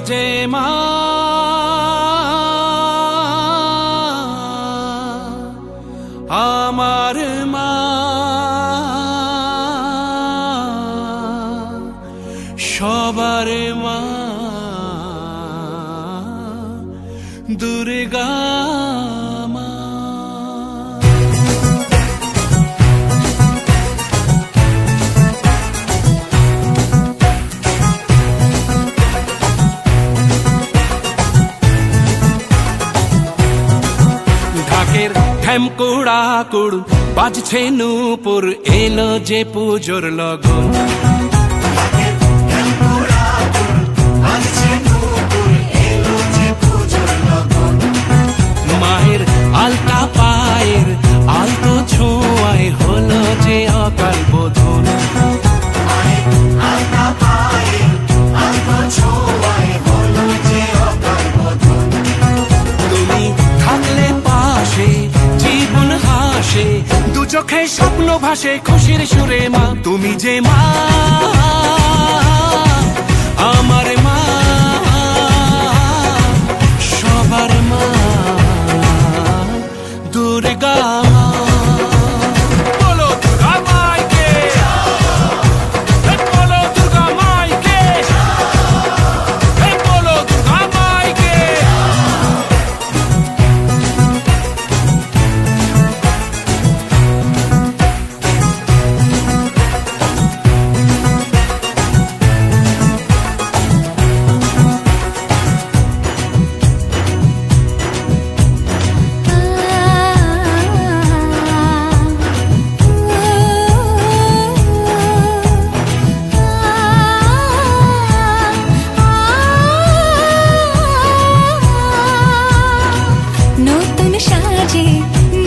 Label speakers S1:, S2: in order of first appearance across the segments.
S1: যে মা আমার মা সবার মা দুর্গা মা। ঢাকের ঠ্যামকুড়া কুড় বাজছে নূপুর এলো যে পুজোর লগন। মায়ের আলতা পায়ের আলতো ছোঁয়ায় হলো যে অকাল বোধন। তুমি থাকলে পাশে জীবন হাসে দু চোখে স্বপ্ন ভাসে খুশির সুরে মা তুমি যে মা আমার মা সবার মা দুর্গা মা। বলো দুর্গা মাইকে, বলো দুর্গা মাইকে, বলো দুর্গা মাইকে।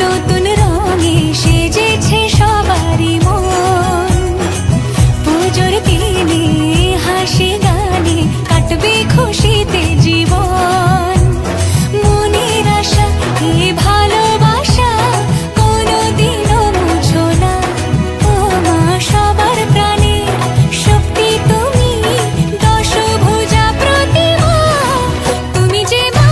S2: নতুন রঙে সেজেছে সবারই মন, পুজোর দিনে হাসি গানে কাটবে খুশিতে জীবন। মনের আশা এ ভালোবাসা কোনোদিনও মুছো না, ও মা সবার প্রাণে শক্তি তুমি দশভুজা প্রতিমা তুমি যে মা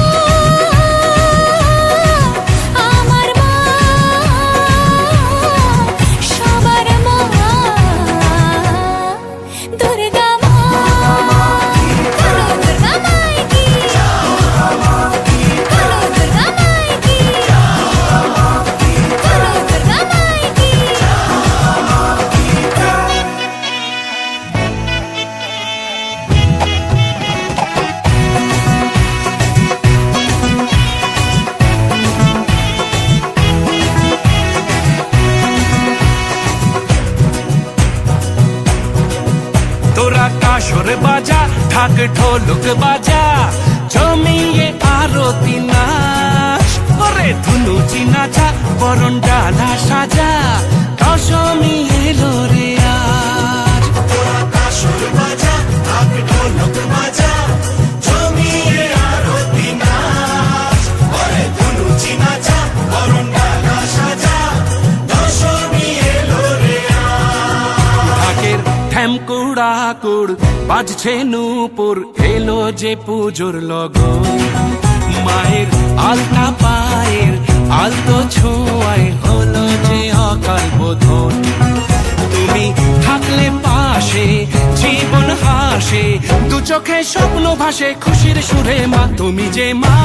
S1: তোরা কাসর বাজা ঢাক ঢোলক বাজা জমিয়ে আরতি নাচ করে ধুনুচি নাচা বরণ ডালা সাজা দশমী এলো রে আজ। তোরা কাসর বাজা ঢাক ঢোলক বাজা জমিয়ে আরতি নাচ করে ধুনুচি নাচা বরণ ডালা সাজা দশমী এলো রে আজ। ঢাকের ঠ্যামকুড়া কুড় বাজছে নূপুর এলো যে পুজোর লগন। মায়ের আলতা পায়ের আলতো ছোঁয়ায় হলো যে অকাল বোধন। তুমি থাকলে পাশে জীবন হাসে দু চোখে স্বপ্ন ভাসে খুশির সুরে মা তুমি যে মা।